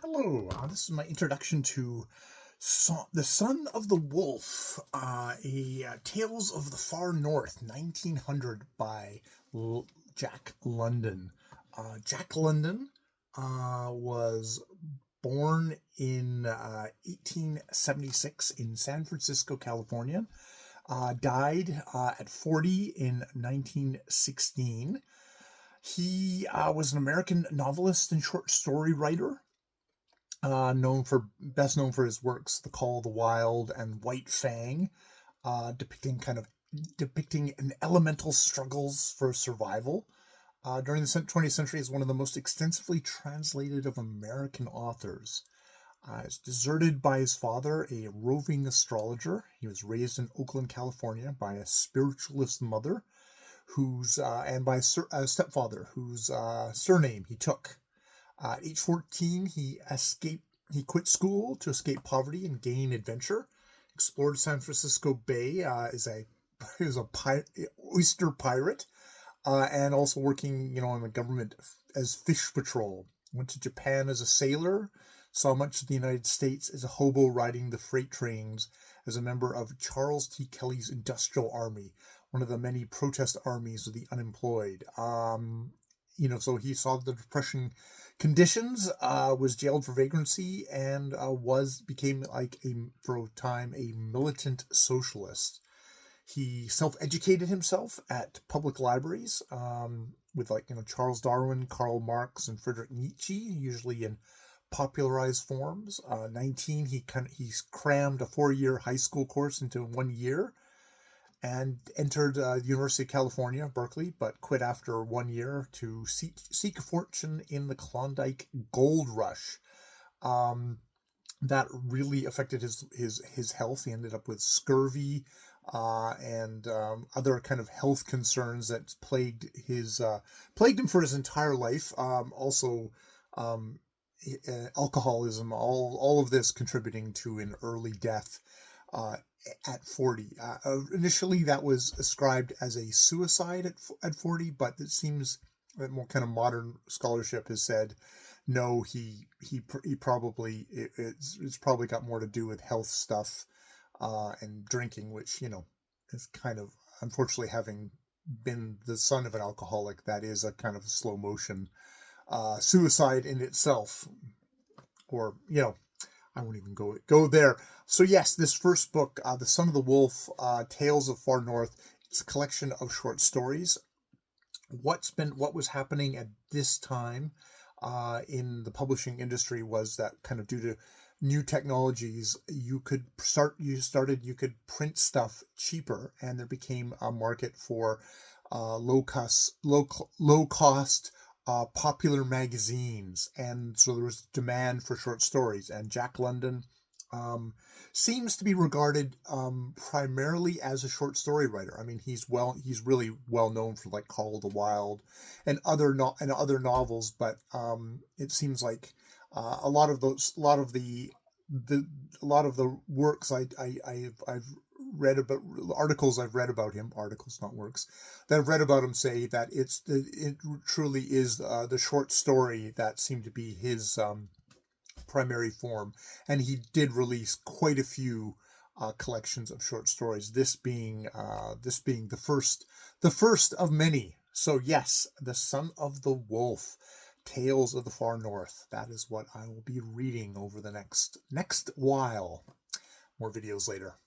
Hello, this is my introduction to The Son of the Wolf, Tales of the Far North, 1900 by Jck Lndn. Jck Lndn was born in 1876 in San Francisco, California. Died at 40 in 1916. He was an American novelist and short story writer. Best known for his works The Call of the Wild and White Fang, depicting an elemental struggles for survival. During the 20th century, is one of the most extensively translated of American authors. He's deserted by his father, a roving astrologer. He was raised in Oakland, California, by a spiritualist mother, and by a stepfather whose surname he took. At age 14, he quit school to escape poverty and gain adventure. Explored San Francisco Bay as a oyster pirate, and also working, in the government as fish patrol. Went to Japan as a sailor. Saw much of the United States as a hobo riding the freight trains as a member of Charles T. Kelly's Industrial Army, one of the many protest armies of the unemployed. So he saw the Depression conditions, was jailed for vagrancy, and became for a time a militant socialist. He self-educated himself at public libraries with Charles Darwin, Karl Marx, and Friedrich Nietzsche, usually in popularized forms. 19, he crammed a 4-year high school course into 1 year, and entered the University of California, Berkeley, but quit after 1 year to seek a fortune in the Klondike Gold Rush. That really affected his health. He ended up with scurvy and other kind of health concerns that plagued him for his entire life. Alcoholism, all of this contributing to an early death at 40. Initially, that was ascribed as a suicide at 40, but it seems that more kind of modern scholarship has said, no, he probably, it's probably got more to do with health stuff and drinking, which, is kind of, unfortunately, having been the son of an alcoholic, that is a kind of slow motion suicide in itself. Or, I won't even go there. So yes, this first book, The Son of the Wolf, Tales of Far North, it's a collection of short stories. What was happening at this time in the publishing industry was that, kind of due to new technologies, you could print stuff cheaper, and there became a market for low cost popular magazines, and so there was demand for short stories. And Jck Lndn seems to be regarded primarily as a short story writer. I mean, he's really well known for Call of the Wild and other novels, but it seems like a lot of the works I've read about, articles I've read about him, articles not works, that I've read about him, say that it truly is the short story that seemed to be his primary form, and he did release quite a few collections of short stories. This being the first of many. So yes, The Son of the Wolf, Tales of the Far North. That is what I will be reading over the next while. More videos later.